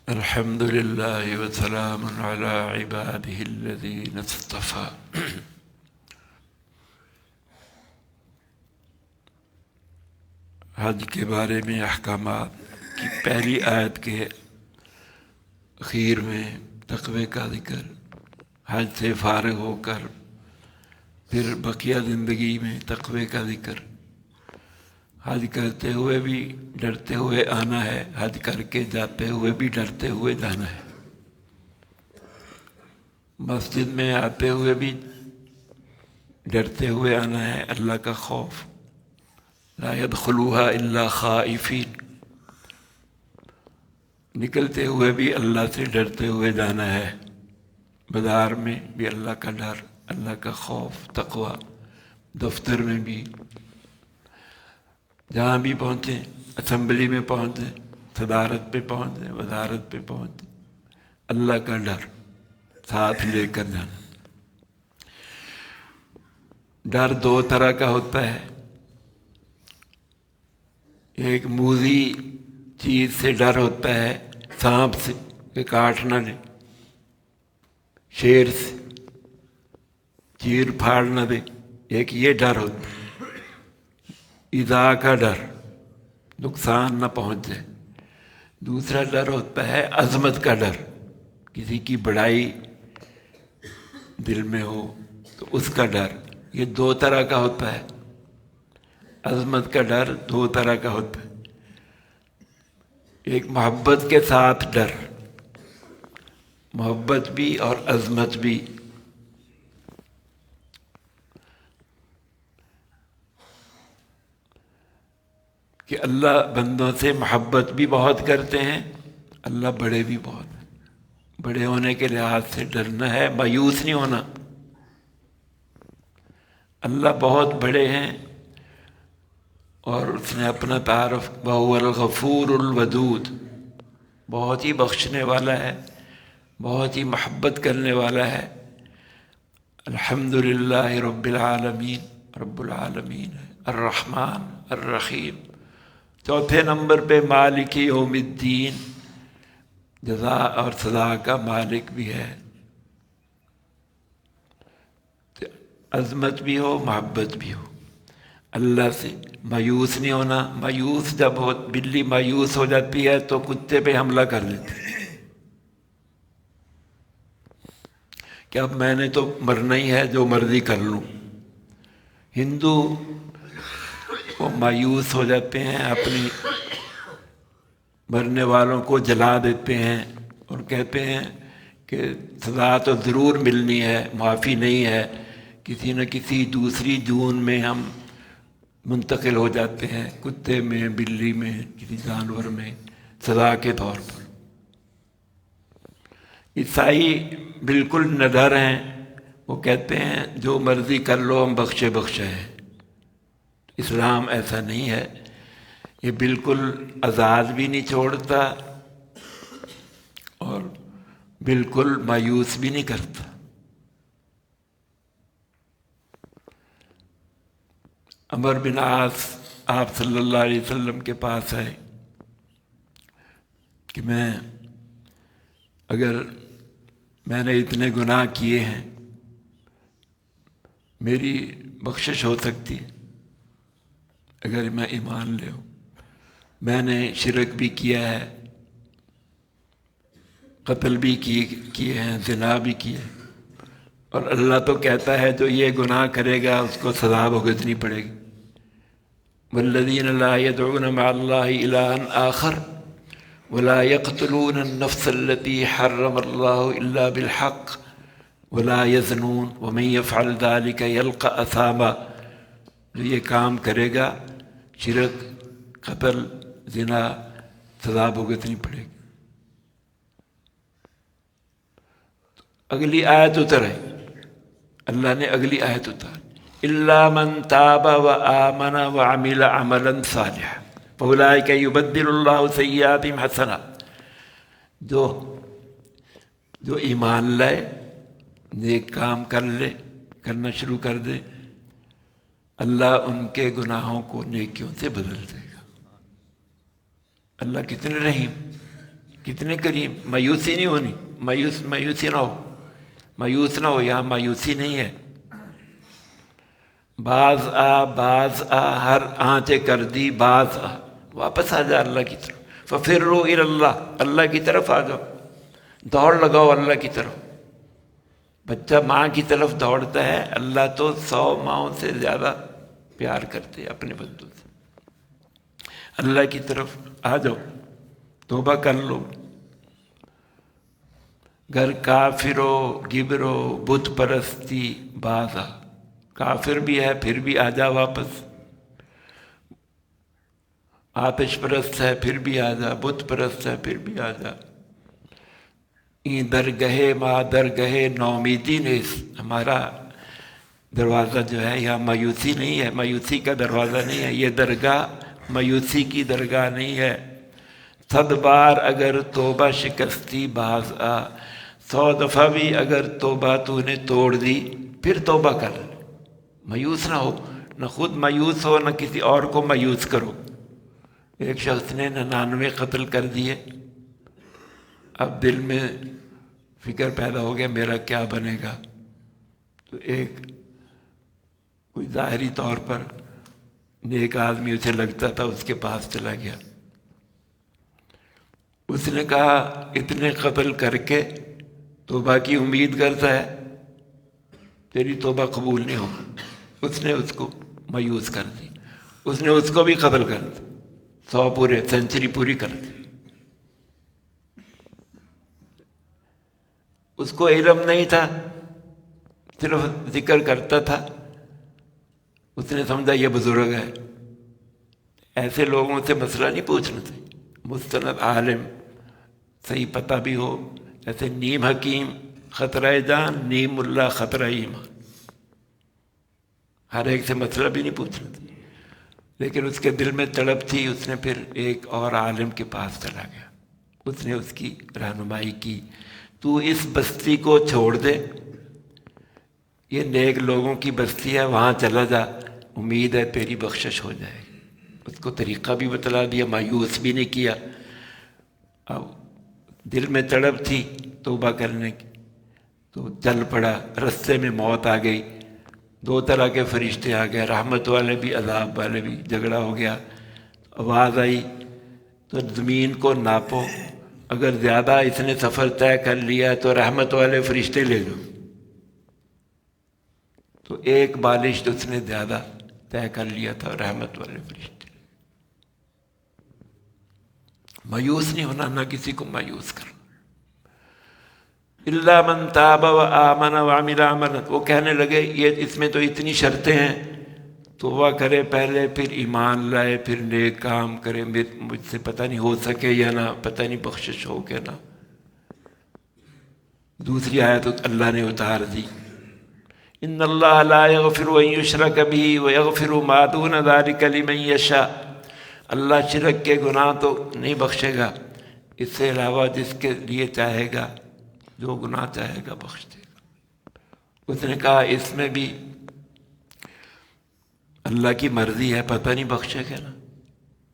الحمد لله وسلام على عباده الذين اصطفى. حج کے بارے میں احکامات کی پہلی آیت کے اخیر میں تقوی کا ذکر، حج سے فارغ ہو کر پھر بقیہ زندگی میں تقوی کا ذکر، حج کرتے ہوئے بھی ڈرتے ہوئے آنا ہے، حج کر کے جاتے ہوئے بھی ڈرتے ہوئے جانا ہے، مسجد میں آتے ہوئے بھی ڈرتے ہوئے آنا ہے، اللہ کا خوف، لا يدخلوها الا خائفین، نکلتے ہوئے بھی اللہ سے ڈرتے ہوئے جانا ہے، بازار میں بھی اللہ کا ڈر، اللہ کا خوف، تقوی، دفتر میں بھی، جہاں بھی پہنچیں، اسمبلی میں پہنچیں، صدارت پہ پہنچیں، وزارت پہ پہنچیں، اللہ کا ڈر ساتھ لے کر جانا۔ ڈر دو طرح کا ہوتا ہے، ایک موذی چیز سے ڈر ہوتا ہے، سانپ سے کہ کاٹ نہ لے، شیر سے چیر پھاڑ نہ دے، ایک یہ ڈر ہوتا ہے، ایذا کا ڈر، نقصان نہ پہنچ جائے۔ دوسرا ڈر ہوتا ہے عظمت کا ڈر، کسی کی بڑائی دل میں ہو تو اس کا ڈر۔ یہ دو طرح کا ہوتا ہے، عظمت کا ڈر دو طرح کا ہوتا ہے، ایک محبت کے ساتھ ڈر، محبت بھی اور عظمت بھی۔ کہ اللہ بندوں سے محبت بھی بہت کرتے ہیں، اللہ بڑے بھی بہت ہیں، بڑے ہونے کے لحاظ سے ڈرنا ہے، مایوس نہیں ہونا۔ اللہ بہت بڑے ہیں اور اس نے اپنا تعارف وَهُوَ الْغَفُورُ الْوَدُودُ، بہت ہی بخشنے والا ہے، بہت ہی محبت کرنے والا ہے۔ الحمدللہ رب العالمین، رب العالمین ہے، الرحمن الرحیم۔ چوتھے نمبر پہ مالک یوم الدین، جزا اور سزا کا مالک بھی ہے۔ عظمت بھی ہو، محبت بھی ہو، اللہ سے مایوس نہیں ہونا۔ مایوس جب ہو، بلی مایوس ہو جاتی ہے تو کتے پہ حملہ کر دیتی ہے کہ اب میں نے تو مرنا ہی ہے، جو مرضی کر لوں۔ ہندو وہ مایوس ہو جاتے ہیں، اپنی مرنے والوں کو جلا دیتے ہیں اور کہتے ہیں کہ سزا تو ضرور ملنی ہے، معافی نہیں ہے، کسی نہ کسی دوسری جون میں ہم منتقل ہو جاتے ہیں، کتے میں، بلی میں، کسی جانور میں، سزا کے طور پر۔ عیسائی بالکل نڈر ہیں، وہ کہتے ہیں جو مرضی کر لو، ہم بخشے بخشے ہیں۔ اسلام ایسا نہیں ہے، یہ بالکل آزاد بھی نہیں چھوڑتا اور بالکل مایوس بھی نہیں کرتا۔ عمر بن عاص آپ صلی اللہ علیہ وسلم کے پاس آئے کہ میں نے اتنے گناہ کیے ہیں، میری بخشش ہو سکتی ہے اگر میں ایمان لے ہوں، میں نے شرک بھی کیا ہے، قتل بھی کیے ہیں، زنا بھی کیے، اور اللہ تو کہتا ہے جو یہ گناہ کرے گا اس کو سزا بھگتنی پڑے گی۔ والذین لا يدعون مع اللہ الہا آخر ولا يقتلون النفس التي حرم اللہ الا بالحق ولا يزنون ومن يفعل ذلك يلقى اثاما۔ جو یہ کام کرے گا، شرک، قتل، زنا، سزا بھگتنی پڑے گی۔ اگلی آیت اتر ہے، اللہ نے اگلی آیت اتار، الا من تاب وآمن وعمل عملا صالحا فاولئک یبدل اللہ سیئاتہم حسنات۔ جو ایمان لائے، نیک کام کرنا شروع کر دے، اللہ ان کے گناہوں کو نیکیوں سے بدل دے گا۔ اللہ کتنے رحیم، کتنے قریب. مایوسی نہیں ہونی، مایوسی نہ ہو، مایوس نہ ہو. یہاں مایوسی نہیں ہے. باز آ ہر آنچے کر دی باز آ، واپس آ جا اللہ کی طرف. ففروا الی اللہ، اللہ کی طرف آ جاؤ، دوڑ لگاؤ اللہ کی طرف. بچہ ماں کی طرف دوڑتا ہے، اللہ تو 100 ماؤں سے زیادہ پیار کرتے ہیں اپنے بندوں سے. اللہ کی طرف آ جاؤ، توبہ کر لو. گر کافرو گبرو بت پرستی باز آ، کافر بھی ہے پھر بھی آ جا واپس. آتش پرست ہے پھر بھی آ جا، بت پرست ہے پھر بھی آ جا. درگہے ماں درگہے نومیدی نیس، ہمارا دروازہ جو ہے یہاں مایوسی نہیں ہے، مایوسی کا دروازہ نہیں ہے. یہ درگاہ مایوسی کی درگاہ نہیں ہے. 100 بار اگر توبہ شکستی باز آ، 100 دفعہ بھی اگر توبہ تو نے توڑ دی پھر توبہ کر. مایوس نہ ہو، نہ خود مایوس ہو نہ کسی اور کو مایوس کرو. ایک شخص نے 99 قتل کر دیے، اب دل میں فکر پیدا ہو گیا میرا کیا بنے گا. تو ایک کوئی ظاہری طور پر نیک آدمی اسے لگتا تھا، اس کے پاس چلا گیا. اس نے کہا اتنے قتل کر کے توبہ کی امید کرتا ہے، تیری توبہ قبول نہیں ہوگی. اس نے اس کو مایوس کر دی، اس نے اس کو بھی قتل کر دی، 100 پورے سینچری پوری کر دی. اس کو علم نہیں تھا، صرف ذکر کرتا تھا. اس نے سمجھا یہ بزرگ ہے. ایسے لوگوں سے مسئلہ نہیں پوچھنا تھا. مستند عالم، صحیح پتہ بھی ہو، جیسے نیم حکیم خطرہ جان، نیم اللہ خطرہ ایمان. ہر ایک سے مسئلہ بھی نہیں پوچھنا تھا. لیکن اس کے دل میں تڑپ تھی. اس نے پھر ایک اور عالم کے پاس چلا گیا. اس نے اس کی رہنمائی کی، تو اس بستی کو چھوڑ دے، یہ نیک لوگوں کی بستی ہے، وہاں چلا جا، امید ہے تیری بخشش ہو جائے. اس کو طریقہ بھی بتلا دیا، مایوس بھی نہیں کیا. اب دل میں تڑپ تھی توبہ کرنے کی تو چل پڑا. رستے میں موت آ گئی. 2 طرح کے فرشتے آ گئے، رحمت والے بھی عذاب والے بھی. جھگڑا ہو گیا. آواز آئی تو زمین کو ناپو، اگر زیادہ اس نے سفر طے کر لیا تو رحمت والے فرشتے لے لو. تو ایک بالش تو اس نے زیادہ طے کر لیا تھا، رحمت والے فرشتے. مایوس نہیں ہونا، نہ کسی کو مایوس کرنا. الا من تاب و آمن وعمل عملا، وہ کہنے لگے یہ اس میں تو اتنی شرطیں ہیں، توبہ کرے پہلے، پھر ایمان لائے، پھر نیک کام کرے. مجھ سے پتہ نہیں ہو سکے یا نہ، پتہ نہیں بخشش ہو کہ نہ. دوسری آیت اللہ نے اتار دی، ان اللہ لا یغفر ان یشرک بہ ویغفر ما دون ذلک لمن یشاء. اللہ شرک کے گناہ تو نہیں بخشے گا، اس سے علاوہ جس کے لیے چاہے گا، جو گناہ چاہے گا بخش دے گا. اس نے کہا اس میں بھی اللہ کی مرضی ہے، پتہ نہیں بخشے گا نا،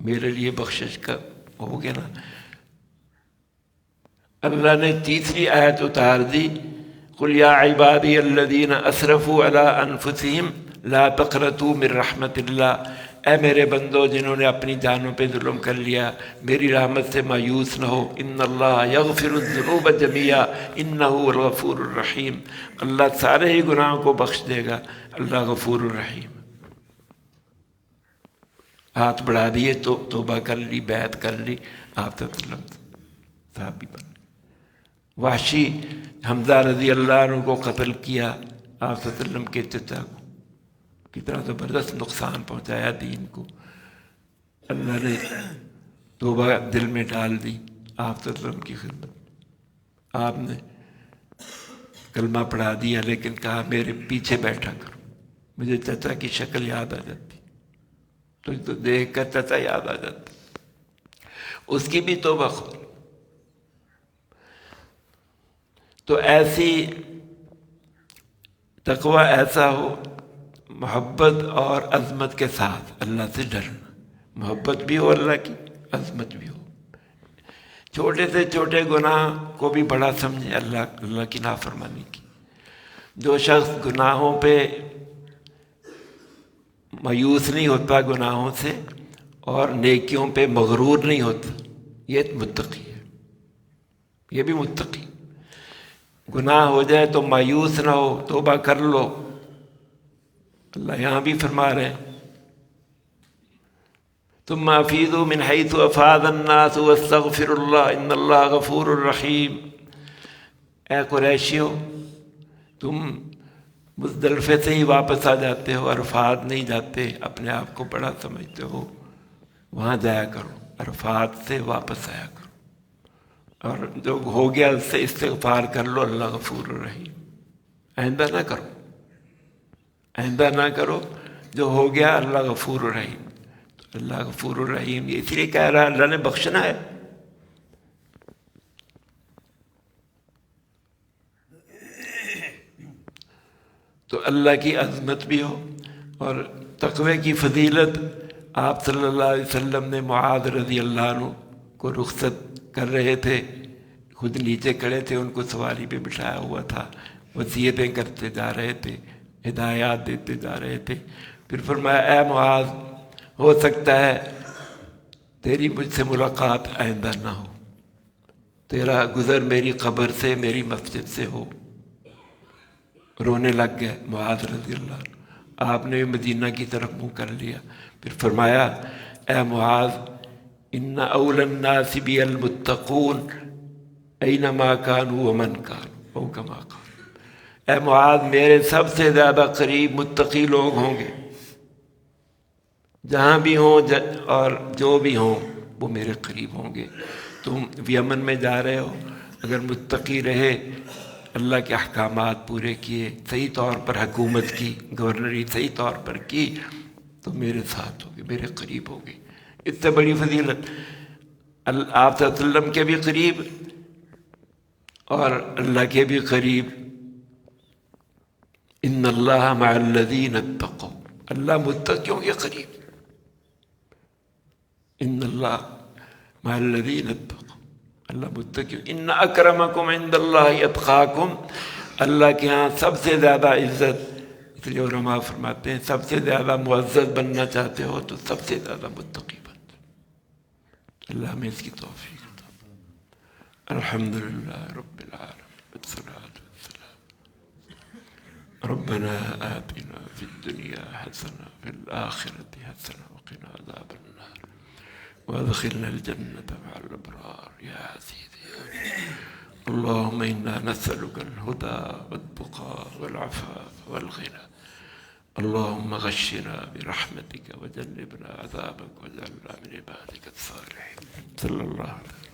میرے لیے بخشش کا ہو گیا نا. اللہ نے تیسری آیت اتار دی، قل یا عبادی الذین اسرفوا علی انفسہم لا تقنطوا من رحمت اللہ. اے میرے بندو جنہوں نے اپنی جانوں پہ ظلم کر لیا، میری رحمت سے مایوس نہ ہو. ان اللہ یغفر الذنوب جميعا انہ الغفور الرحیم. اللہ سارے ہی گناہوں کو بخش دے گا، اللہ غفور الرحیم. ہاتھ بڑھا دیے تو توبہ کر لی، بیعت کر لی، آپ صحابی بن. وحشی حمزہ رضی اللہ عنہ کو قتل کیا، آپ صلی اللہ علیہ وسلم کے چچا کو. کتنا زبردست نقصان پہنچایا دین کو. اللہ نے توبہ دل میں ڈال دی آپ صلی اللہ علیہ وسلم کی خدمت. آپ نے کلمہ پڑھا دیا، لیکن کہا میرے پیچھے بیٹھا کرو، مجھے چچا کی شکل یاد آ جاتی، تو دیکھ کر چچا یاد آ جاتا. اس کی بھی توبہ خود. تو ایسی تقوی ایسا ہو، محبت اور عظمت کے ساتھ اللہ سے ڈرنا. محبت بھی ہو اللہ کی، عظمت بھی ہو. چھوٹے سے چھوٹے گناہ کو بھی بڑا سمجھے اللہ کی نافرمانی کی. جو شخص گناہوں پہ مایوس نہیں ہوتا گناہوں سے اور نیکیوں پہ مغرور نہیں ہوتا، یہ متقی ہے. یہ بھی متقی. گناہ ہو جائے تو مایوس نہ ہو، توبہ کر لو. اللہ یہاں بھی فرما رہے ہیں ثم افیضوا من حیث افاض الناس واستغفروا اللہ ان اللہ غفور الرحیم. اے قریشیو، تم مزدلفے سے ہی واپس آ جاتے ہو، عرفات نہیں جاتے، اپنے آپ کو بڑا سمجھتے ہو، وہاں جایا کرو، عرفات سے واپس آیا کرو، اور جو ہو گیا اس سے استغفار کر لو، اللہ غفور الرحیم. آئندہ نہ کرو، آئندہ نہ کرو. جو ہو گیا اللہ غفور الرحیم. تو اللہ غفور الرحیم یہ اس لیے کہہ رہا ہے اللہ نے بخشنا ہے. تو اللہ کی عظمت بھی ہو اور تقوی کی فضیلت. آپ صلی اللہ علیہ وسلم نے معاذ رضی اللہ عنہ کو رخصت کر رہے تھے، خود نیچے کھڑے تھے، ان کو سواری پہ بٹھایا ہوا تھا، وصیتیں کرتے جا رہے تھے، ہدایات دیتے جا رہے تھے. پھر فرمایا اے معاذ، ہو سکتا ہے تیری مجھ سے ملاقات آئندہ نہ ہو، تیرا گزر میری قبر سے، میری مسجد سے ہو. رونے لگ گئے معاذ رضی اللہ عنہ. آپ نے مدینہ کی طرف منہ کر لیا. پھر فرمایا اے معاذ، ان اول الناس بی المتقون اینما کانوا ومن کانوا او کما قال. اے معاذ، میرے سب سے زیادہ قریب متقی لوگ ہوں گے، جہاں بھی ہوں اور جو بھی ہوں وہ میرے قریب ہوں گے. تم یمن میں جا رہے ہو، اگر متقی رہے، اللہ کے احکامات پورے کیے، صحیح طور پر حکومت کی، گورنری صحیح طور پر کی، تو میرے ساتھ ہوگے، میرے قریب ہوگے. اس سے بڑی فضیلت آپ صلی اللہ علیہ وسلم کے بھی قریب اور اللہ کے بھی قریب. ان اللہ مع الذین اتقوا، اللہ متقیوں کے قریب. ان اللہ مع الذین اتقوا، اللہ متقی. ان اکرمکم عند اللہ اتقاکم، اللہ کے ہاں سب سے زیادہ عزت، اس لیے علماء فرماتے ہیں سب سے زیادہ معزز بننا چاہتے ہو تو سب سے زیادہ متقی بن. اللہ ہمیں اس کی توفیق عطا. الحمدللہ رب العالمین والصلاۃ والسلام. ربنا آتنا فی الدنیا حسنہ وفی الآخرۃ حسنہ وقنا عذاب النار وادخلنا الجنة مع الأبرار يا عزيز يا اللهم إنا نسألك الهدى والتقى والعفاف والغنى. اللهم غشنا برحمتك وجنبنا عذابك واجعلنا من عبادك الصالحين. صلى الله عليه وسلم.